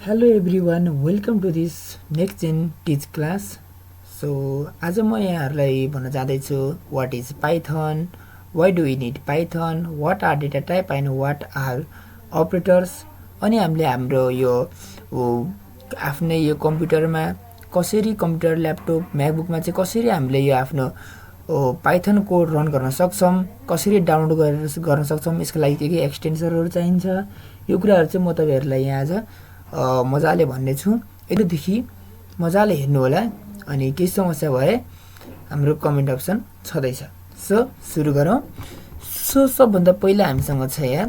Hello everyone, welcome to this next gen teach class. So आज म यहाँहरूलाई भन्न जाँदैछु what is Python, why do we need Python, what are data type and what are operators. अनि हामीले हाम्रो यो आफ्नै यो कम्प्युटरमा कसरी कम्प्युटर ल्यापटप म्याकबुकमा चाहिँ कसरी हामीले यो आफ्नो पाइथन कोड रन गर्न सक्छौं, कसरी डाउनलोड गर्न सक्छौं, यसको लागि के एक्सटेन्सनहरु चाहिन्छ, यो कुराहरु चाहिँ म तपाईहरुलाई यहाँ आज मजाले भन्ने छु। यतिदेखि मजाले हेर्नु होला अनि केही समस्या भए हाम्रो कमेन्ट अप्सन छदैछ। सो सुरु गरौँ। सो सबभन्दा पहिला हामीसँग छ यहाँ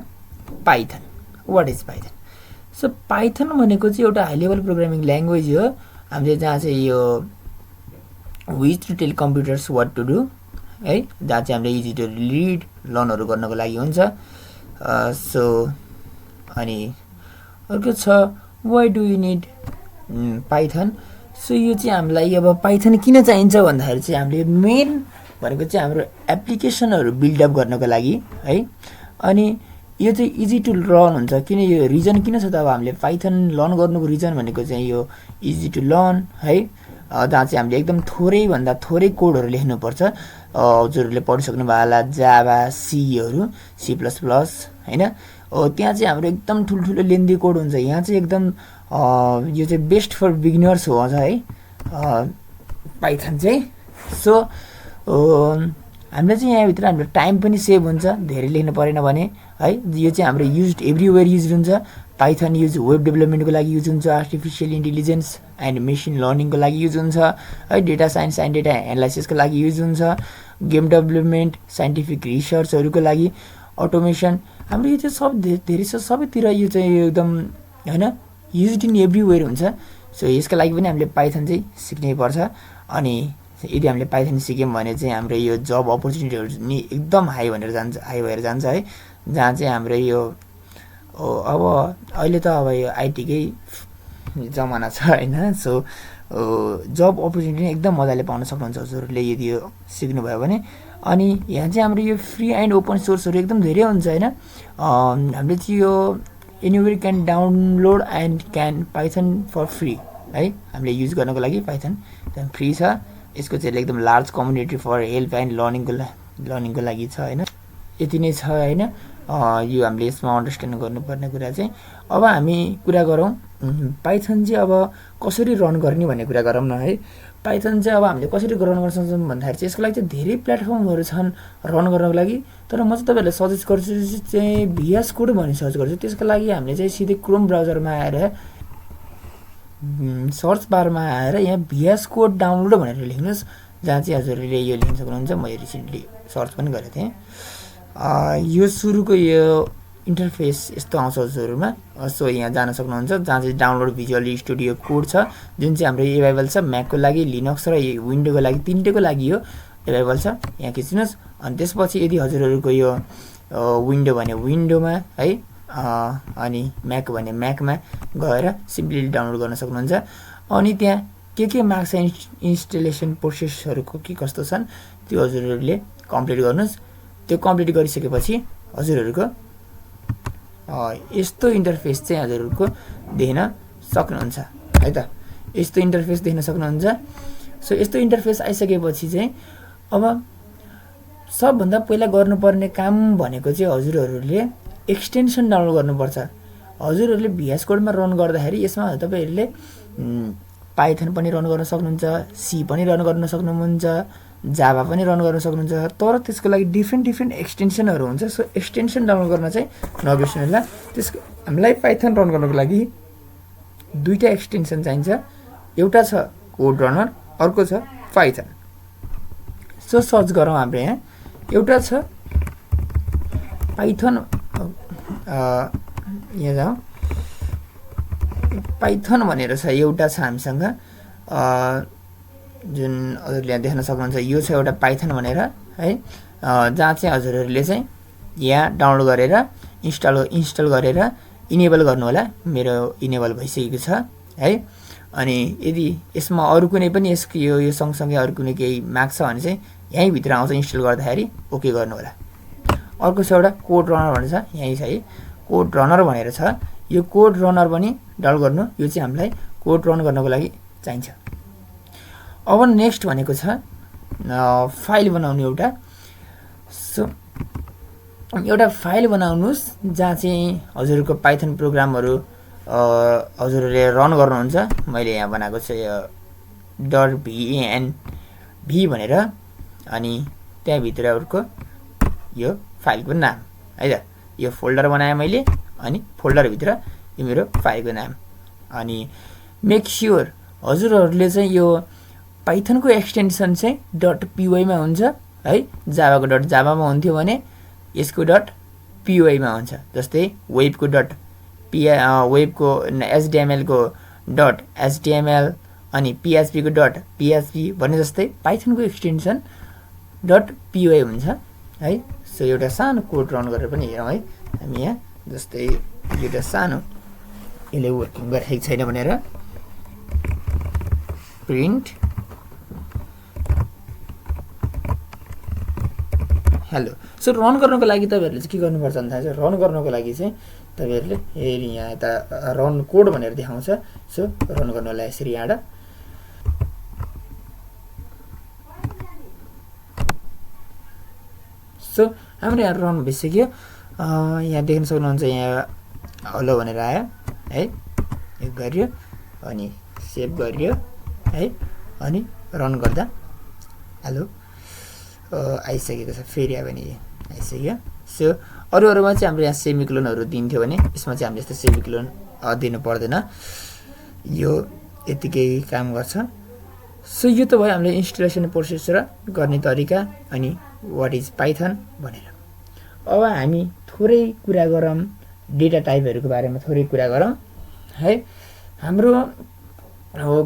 Python. What is Python? So Python भनेको चाहिँ एउटा हाई लेभल प्रोग्रामिङ ल्याङ्ग्वेज हो। हामीले जहाँ चाहिँ यो which to tell computers what to do है, जहाँ चाहिँ हामीले इजी टु रिड लर्नहरु गर्नको लागि हुन्छ। सो अनि अर्को छ why do you need Python? So यो चाहिँ हामीलाई अब पाइथन किन चाहिन्छ भन्दाखेरि चाहिँ हामीले मेन भनेको चाहिँ हाम्रो एप्लिकेसनहरु बिल्ड अप गर्नको लागि है। अनि यो चाहिँ इजी टु लर्न हुन्छ। किन यो रिजन किन छ त? अब हामीले पाइथन लर्न गर्नुको रिजन भनेको चाहिँ यो इजी टु लर्न है, जहाँ चाहिँ हामीले एकदम थोरै भन्दा थोरै कोडहरु लेख्नु पर्छ। हजुरहरुले पढिसक्नु भयो होला जावा, सीहरु, सी प्लस प्लस हैन। त्यहाँ चाहिँ हाम्रो एकदम ठुलठुलो लेन्दी कोड हुन्छ। यहाँ चाहिँ एकदम यो चाहिँ बेस्ट फर बिगिनर्स हो है पाइथन चाहिँ। सो हामीले चाहिँ यहाँ भित्र हाम्रो टाइम पनि सेभ हुन्छ, धेरै लेख्नु परेन भने है। यो चाहिँ हाम्रो युज्ड एभ्रीवेयर युज हुन्छ। पाइथन युज वेब डेभलपमेन्टको लागि युज हुन्छ, आर्टिफिशियल इन्टेलिजेन्स एन्ड मेसिन लर्निङको लागि युज हुन्छ है, डेटा साइन्स एन्ड डेटा एनालाइसिसको लागि युज हुन्छ, गेम डेभलपमेन्ट, साइन्टिफिक रिसर्चहरुको लागि, अटोमेसन, हाम्रो यो चाहिँ सब धेरै छ। सबैतिर यो चाहिँ एकदम हैन युज्ड इन एभ्रीवेयर हुन्छ। सो यसको लागि पनि हामीले पाइथन चाहिँ सिक्नै पर्छ। अनि यदि हामीले पाइथन सिक्यौं भने चाहिँ हाम्रो यो जब अपर्च्युनिटीहरु नि एकदम हाई भएर जान्छ है। जहाँ चाहिँ हाम्रो यो अब अहिले त अब यो आईटी कै जमाना छ हैन। सो जब अपर्च्युनिटी एकदम मजाले पाउन सक्नुहुन्छ हजुरहरुले यदि यो सिक्नु भयो भने। अनि यहाँ चाहिँ हाम्रो यो फ्री एन्ड ओपन सोर्सहरु एकदम धेरै हुन्छ हैन। हामीले चाहिँ यो anywhere can download and can Python for free है। हामीले युज गर्नको लागि पाइथन एकदम फ्री छ। यसको चाहिँ एकदम large community for help and लर्निङको लागि छ हैन। यति नै छ हैन। यो हामीले यसमा अन्डरस्ट्यान्ड गर्नुपर्ने कुरा चाहिँ अब हामी कुरा गरौँ पाइथन चाहिँ अब कसरी रन गर्ने भन्ने कुरा गरौँ न है। पाइथन चाहिँ अब हामीले कसरी रन गर्न सक्छौं भन्दाखेरि चाहिँ यसको लागि चाहिँ धेरै प्लेटफर्महरु छन् रन गर्नको लागि। तर म चाहिँ तपाईहरुलाई सजेस्ट गर्छु चाहिँ VS कोड भनी सर्च गर्छु। त्यसको लागि हामीले चाहिँ सिधै क्रोम ब्राउजरमा आएर सर्च बारमा आएर यहाँ VS कोड डाउनलोड भनेर लेख्नुस्। जहाँ चाहिँ हजुरले यो लेख्न सक्नुहुन्छ। म रिसेन्टली सर्च पनि गरेको थिएँ। यो सुरुको यो इन्टरफेस यस्तो आउँछ हजुरहरुमा। सो यहाँ जान सक्नुहुन्छ जहाँ चाहिँ डाउनलोड भिजुअल स्टुडियो कोड छ, जुन चाहिँ हाम्रो एभाइलेबल छ म्याकको लागि, लिनक्स र विन्डोको लागि, तीनटैको लागि यो एभाइलेबल छ। यहाँ खिच्नुस्। अनि त्यसपछि यदि हजुरहरुको यो विन्डो भने विन्डोमा है, अनि म्याक भने म्याकमा गएर सिम्पली डाउनलोड गर्न सक्नुहुन्छ। अनि त्यहाँ के मार्क्स इन्स्टलेसन प्रोसेसहरुको के कस्तो छन् त्यो हजुरहरुले कम्प्लिट गर्नुस्। त्यो कम्प्लिट गरिसकेपछि हजुरहरुको यस्तो इन्टरफेस चाहिँ हजुरहरुको देख्न सक्नुहुन्छ है त। यस्तो इन्टरफेस देख्न सक्नुहुन्छ। सो यस्तो इन्टरफेस आइसकेपछि चाहिँ अब सबभन्दा पहिला गर्नुपर्ने काम भनेको चाहिँ हजुरहरुले एक्सटेन्सन डाउनलोड गर्नुपर्छ। हजुरहरुले VS कोडमा रन गर्दाखेरि यसमा तपाईहरुले पाइथन पनि रन गर्न सक्नुहुन्छ, सी पनि रन गर्न सक्नुहुन्छ, जावा पनि रन गर्न सक्नुहुन्छ। तर त्यसको लागि डिफरेन्ट एक्सटेन्सनहरु हुन्छ। सो एक्सटेन्सन डाउनलोड गर्न चाहिँ नबिर्सनु होला। त्यसको हामीलाई पाइथन रन गर्नको लागि दुईटा एक्सटेन्सन चाहिन्छ। एउटा छ कोड रनर, अर्को छ पाइथन। सो सर्च गरौँ। हाम्रो यहाँ एउटा छ पाइथन, यहाँ जाऊ, पाइथन भनेर छ एउटा छ हामीसँग, जुन हजुरले यहाँ देख्न सक्नुहुन्छ। यो छ एउटा पाइथन भनेर है, जहाँ चाहिँ हजुरहरुले चाहिँ यहाँ डाउनलोड गरेर इन्स्टल गरेर इनेबल गर्नु होला। मेरो इनेबल भइसकेको छ है। अनि यदि यसमा अरु कुनै पनि यसको यो सँगसँगै अरु कुनै केही माग्छ भने चाहिँ यही भित्र आउँछ। इन्स्टल गर्दाखेरि ओके गर्नु होला। अर्को छ एउटा कोड रनर भनेर छ, यही छ है, कोड रनर भनेर छ। यो कोड रनर पनि डाउनलोड गर्नु, यो चाहिँ हामीलाई कोड रन गर्नको लागि चाहिन्छ। अब नेक्स्ट भनेको छ फाइल बनाउनु एउटा। सो एउटा फाइल बनाउनुस् जहाँ चाहिँ हजुरको पाइथन प्रोग्रामहरु हजुरले रन गर्नुहुन्छ। मैले यहाँ बनाएको छ .vanv भनेर, अनि त्यहाँ भित्रहरुको यो फाइलको नाम है त, यो फोल्डर बनाए मैले, अनि फोल्डर भित्र यो मेरो फाइलको नाम। अनि मेक स्योर हजुरहरुले चाहिँ यो पाइथनको एक्सटेन्सन चाहिँ .py मा हुन्छ है, जावाको .java मा हुन्थ्यो भने यसको .py मा हुन्छ। जस्तै वेबको वेबको HTML को .html अनि PHP को .php भने जस्तै पाइथनको एक्सटेन्सन .py हुन्छ है। सो एउटा सानो कोड रन गरेर पनि हेरौँ है हामी यहाँ। जस्तै एउटा सानो यसले वर्किङ गरिरहेको छैन भनेर प्रिन्ट हेलो। सो रन गर्नको लागि तपाईहरुले चाहिँ के गर्नुपर्छ भन्दा चाहिँ रन गर्नको लागि चाहिँ तपाईहरुले हेरि यहाँ यता रन कोड भनेर देखाउँछ। सो रन गर्नलाई यसरी यहाँ सो हाम्रो यहाँ रन भइसक्यो। यहाँ देख्न सक्नुहुन्छ यहाँ हेलो भनेर आयो है, यो गरियो अनि सेभ गरियो है, अनि रन गर्दा हेलो आइसकेको छ। फेरि आयो भने आइसक्यो। सो अरुमा चाहिँ हाम्रो यहाँ सेमिकोलनहरु दिन्थ्यो भने यसमा चाहिँ हामीले यस्तो सेमिकोलन दिनु पर्दैन, यो यतिकै काम गर्छ। सो यो त भयो हामीले इन्स्टलेसन प्रोसेस र गर्ने तरिका अनि व्हाट इज पाइथन भनेर। अब हामी थोरै कुरा गरौँ डेटा टाइपहरुको बारेमा, थोरै कुरा गरौँ है। हाम्रो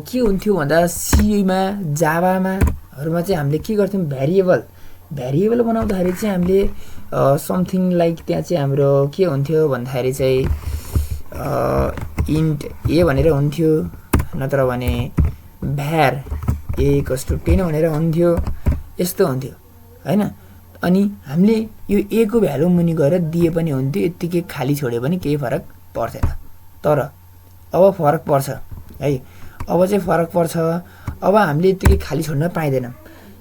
के हुन्थ्यो भन्दा सी मा जावामा हरुमा चाहिँ हामीले के गर्थ्यौं, भेरिएबल बनाउँदाखेरि चाहिँ हामीले समथिङ लाइक त्यहाँ चाहिँ हाम्रो के हुन्थ्यो भन्दाखेरि चाहिँ इन्ट ए भनेर हुन्थ्यो, नत्र भने भ्यार a = 10 भनेर हुन्थ्यो, यस्तो हुन्थ्यो हैन। अनि हामीले यो a को भ्यालु मुनि गएर दिए पनि हुन्थ्यो, यतिकै खाली छोडे पनि केही फरक पर्दैन। तर अब फरक पर्छ है, अब चाहिँ फरक पर्छ। अब हामीले यतिकै खाली छोड्न पाइदैन।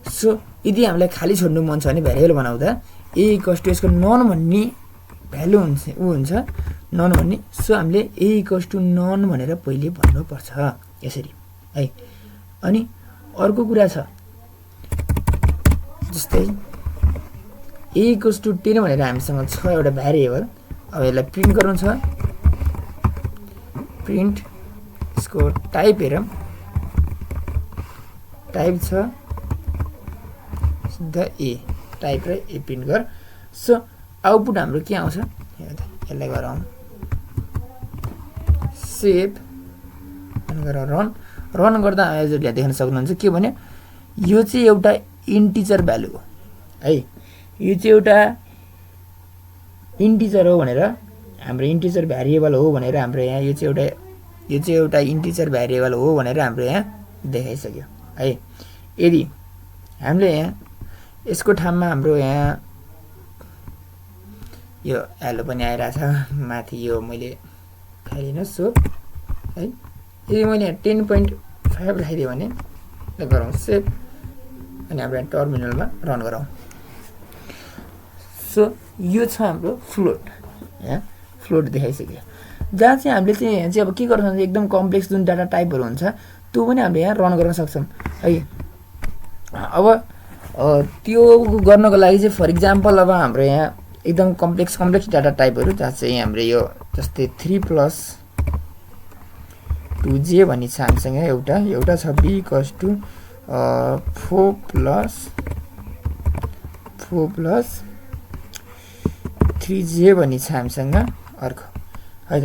सो यदि हामीलाई खाली छोड्नु मन छ भने भेरिएबल बनाउँदा a = यसको नन भन्ने भ्यालु हुन्छ नन भन्ने। सो हामीले a = नन भनेर पहिले भन्नु पर्छ यसरी है। अनि अर्को कुरा छ, जस्तै a = 10 भनेर हामीसँग छ एउटा भेरिएबल। अब यसलाई प्रिन्ट गर्नु छ, प्रिन्ट यसको टाइप हेरौँ, टाइप छ द ए, टाइप र ए प्रिन्ट गर। सो आउटपुट हाम्रो के आउँछ, यसलाई गरौँ सेभ अनि गरेर रन गर्दा हजुरले देख्न सक्नुहुन्छ के भने यो चाहिँ एउटा इन्टिजर भ्यालु हो है, यो चाहिँ एउटा इन्टिजर हो भनेर, हाम्रो इन्टिजर भेरिएबल हो भनेर हाम्रो यहाँ यो चाहिँ एउटा इन्टिजर भेरिएबल हो भनेर हाम्रो यहाँ देखाइसक्यो है। यदि हामीले यहाँ यसको ठाउँमा हाम्रो यहाँ यो हेलो पनि आइराछ माथि, यो मैले खाइदिनु सो है। यदि मैले 10.5 राखिदिएँ भने गरौँ सेभ अनि हाम्रो यहाँ टर्मिनलमा रन गरौँ। सो यो छ हाम्रो फ्लोट, यहाँ फ्लोट देखाइसक्यो। जहाँ चाहिँ हामीले चाहिँ यहाँ चाहिँ अब के गर्छौँ, एकदम कम्प्लेक्स जुन डाटा टाइपहरु हुन्छ त्यो पनि हामीले यहाँ रन गर्न सक्छौँ है। अब त्यो गर्नको लागि चाहिँ फर एक्जाम्पल अब हाम्रो यहाँ एकदम कम्प्लेक्स डाटा टाइपहरु जहाँ चाहिँ हाम्रो यो जस्तै 3+2j भन्ने छ हामीसँग एउटा छ b = 4+3j भन्ने छ हामीसँग अर्को है त।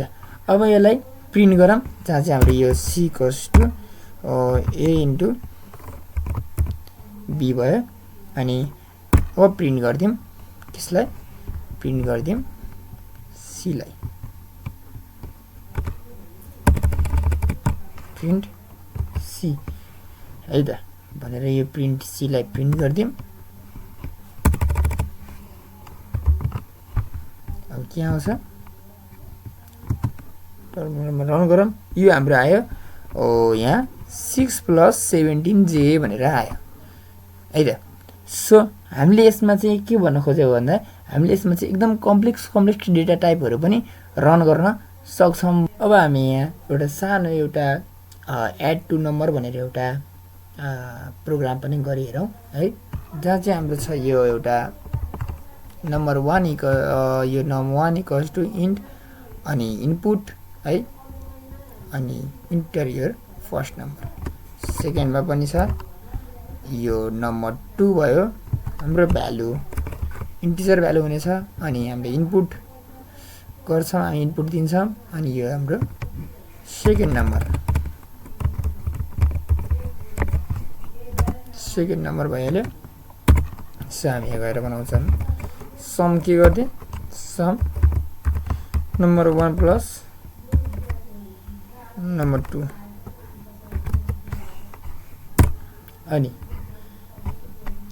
अब यसलाई प्रिन्ट गरौँ, जहाँ चाहिँ हाम्रो यो c = a * b भयो। अनि अब प्रिन्ट गर्दियौं, त्यसलाई प्रिन्ट गर्दियौं c लाई, प्रिन्ट c है त भनेर यो प्रिन्ट c लाई प्रिन्ट गर्दियौं। अब के आउँछ, टर्मिनलमा रन गरौँ। यो हाम्रो आयो यहाँ 6 + 17j भनेर आयो है त। सो हामीले यसमा चाहिँ के भन्न खोजेको भन्दा हामीले यसमा चाहिँ एकदम कम्प्लेक्स डेटा टाइपहरू पनि रन गर्न सक्छौँ। अब हामी यहाँ एउटा सानो एउटा एड टु नम्बर भनेर एउटा प्रोग्राम पनि गरिहेरौँ है, जहाँ चाहिँ हाम्रो छ यो एउटा नम्बर 1 यो नम्बर 1 इक्वल्स टु इन्ट अनि इनपुट है, अनि इन्टर योर फर्स्ट नम्बर। सेकेन्डमा पनि छ यो नम्बर 2 भयो, हाम्रो भ्यालु इन्टिजर भ्यालु हुनेछ अनि हामीले इनपुट गर्छौँ, हामी इनपुट दिन्छौँ अनि यो हाम्रो सेकेन्ड नम्बर भइहाल्यो। सो हामी यहाँ गएर बनाउँछौँ सम के गर्दै सम नम्बर 1 प्लस नम्बर 2 अनि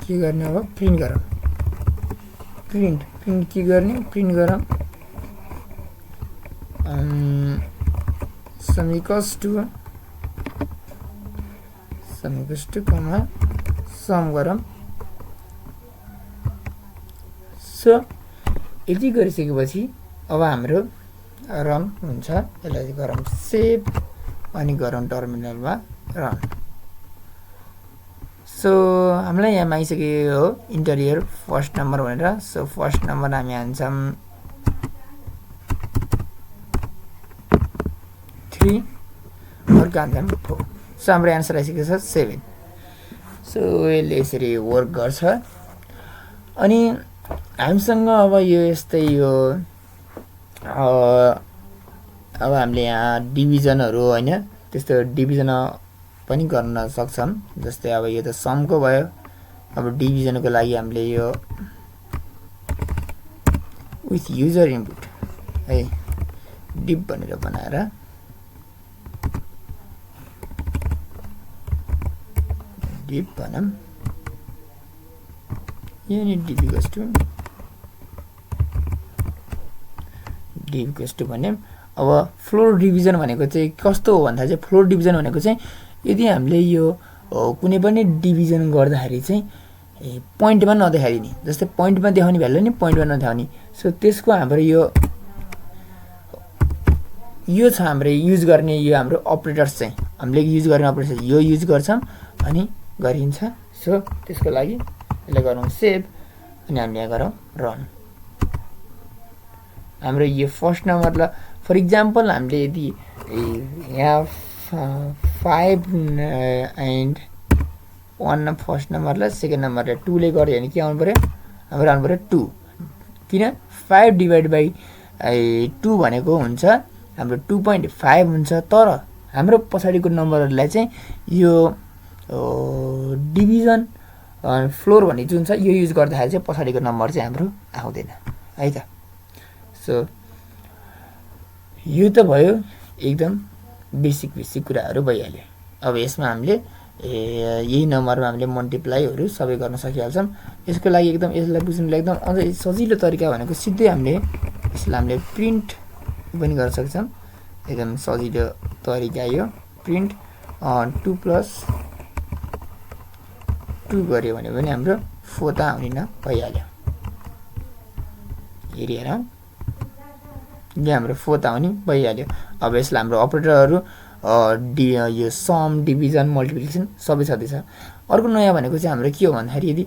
के गर्ने अब प्रिन्ट गरौँ। प्रिन्ट के गर्ने प्रिन्ट गरौँ sum equals to comma sum गरौँ। सो यति गरिसकेपछि अब हाम्रो रन हुन्छ। यसलाई गरौँ सेभ अनि गरौँ टर्मिनलमा रन। सो हामीलाई यहाँ आइसक्यो हो इन्टर योर फर्स्ट नम्बर भनेर। सो फर्स्ट नम्बर हामी हान्छौँ 3, अर्को हान्छौँ 4। सो हाम्रो एन्सर आइसकेको छ 7। सो यसले यसरी वर्क गर्छ। अनि हामीसँग अब यो यस्तै यो अब हामीले यहाँ डिभिजनहरू होइन त्यस्तो डिभिजन पनि गर्न सक्छौँ। जस्तै अब यो त समको भयो, अब डिभिजनको लागि हामीले यो विथ युजर इनपुट है डिभ भनेर बनाएर डिभ भनौँ युनिट डिभ इक्वल्स टु भन्यौँ। अब फ्लोर डिभिजन भनेको चाहिँ कस्तो हो भन्दा चाहिँ फ्लोर डिभिजन भनेको चाहिँ यदि हामीले यो कुनै पनि डिभिजन गर्दाखेरि चाहिँ पोइन्टमा नदेखाइदिने, जस्तै पोइन्टमा देखाउने भ्यालु नि पोइन्टमा नदेखाउने। सो त्यसको हाम्रो यो छ हाम्रो युज गर्ने यो हाम्रो अपरेटर्स चाहिँ हामीले युज गर्ने अपरेटर्स यो युज गर्छौँ अनि गरिन्छ। सो त्यसको लागि यसलाई गरौँ सेभ अनि हामीले यहाँ गरौँ रन। हाम्रो यो फर्स्ट नम्बरलाई फर इक्जाम्पल हामीले यदि यहाँ 5 एन्ड 1 फर्स्ट नम्बरलाई सेकेन्ड नम्बरलाई 2 ले गर्यो भने के आउनु पऱ्यो, हाम्रो आउनु पऱ्यो 2। किन 5 डिभाइड बाई 2 भनेको हुन्छ हाम्रो 2.5 हुन्छ। तर हाम्रो पछाडिको नम्बरहरूलाई चाहिँ यो डिभिजन फ्लोर भन्ने जुन छ यो युज गर्दाखेरि चाहिँ पछाडिको नम्बर चाहिँ हाम्रो आउँदैन है त। सो यो त भयो एकदम बेसिक कुराहरू भइहाल्यो। अब यसमा हामीले यही नम्बरमा हामीले मल्टिप्लाईहरू सबै गर्न सकिहाल्छौँ। यसको लागि एकदम यसलाई बुझ्नुलाई एकदम अझै सजिलो तरिका भनेको सिधै हामीले प्रिन्ट पनि गर्न सक्छौँ। एकदम सजिलो तरिका यो प्रिन्ट 2 + 2 गऱ्यो भने पनि हाम्रो 4 त आउने न भइहाल्यो। हेरिहेर यहाँ हाम्रो 4 त आउने भइहाल्यो। अब यसलाई हाम्रो अपरेटरहरू यो सम डिभिजन मल्टिप्लिकेसन सबै छँदैछ। अर्को नयाँ भनेको चाहिँ हाम्रो के हो भन्दाखेरि यदि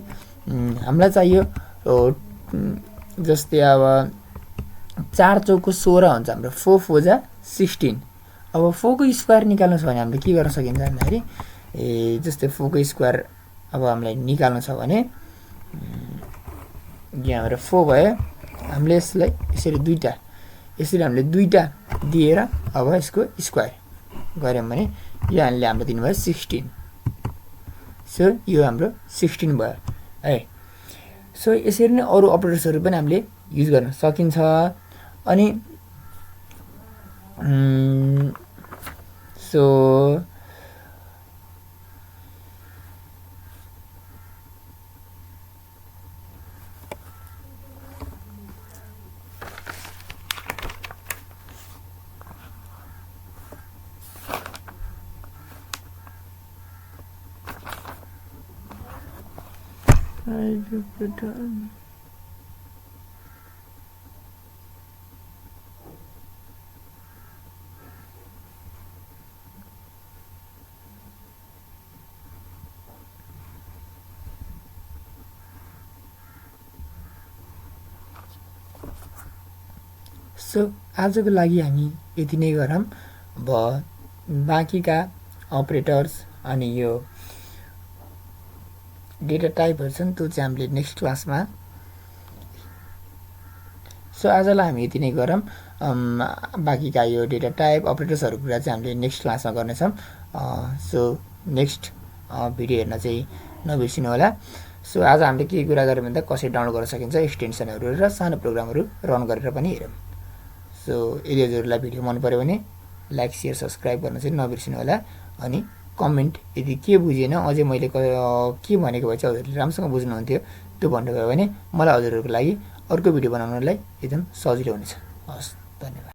हामीलाई चाहियो जस्तै अब 4 चौको 16 हुन्छ हाम्रो 4 4 जा 16। अब 4 को स्क्वायर निकाल्नु छ भने हामीले के गर्न सकिन्छ भन्दाखेरि जस्तै 4 को स्क्वायर अब हामीलाई निकाल्नु छ भने यहाँ हाम्रो 4 भयो। हामीले यसलाई यसरी हामीले दुईटा दिएर अब यसको स्क्वायर गऱ्यौँ भने यो हामीले दिनुभयो 16। सो यो हाम्रो 16 भयो है। सो यसरी नै अरू अपरेटर्सहरू पनि हामीले युज गर्न सकिन्छ। अनि सो सो आजको लागि हामी यति नै गरौँ। अब बाँकीका अपरेटर्स अनि यो डेटा टाइपहरू छन् त्यो चाहिँ हामीले नेक्स्ट क्लासमा। सो आजलाई हामी यति नै गरौँ। बाँकीका यो डेटा टाइप अपरेटर्सहरू कुरा चाहिँ हामीले नेक्स्ट क्लासमा गर्नेछौँ। सो नेक्स्ट भिडियो हेर्न चाहिँ नबिर्सिनु होला। सो आज हामीले के कुरा गऱ्यौँ भन्दा कसरी डाउनलोड गर्न सकिन्छ एक्सटेन्सनहरू र सानो प्रोग्रामहरू रन गरेर पनि हेरौँ। सो यदि हजुरहरूलाई भिडियो मन पऱ्यो भने लाइक सेयर सब्सक्राइब गर्न चाहिँ नबिर्सिनु होला। अनि कमेन्ट यदि के बुझेन अझै मैले के भनेको भए चाहिँ हजुरले राम्रोसँग बुझ्नुहुन्थ्यो त्यो भन्नुभयो भने मलाई हजुरहरूको लागि अर्को भिडियो बनाउनलाई एकदम सजिलो हुनेछ। हस्, धन्यवाद।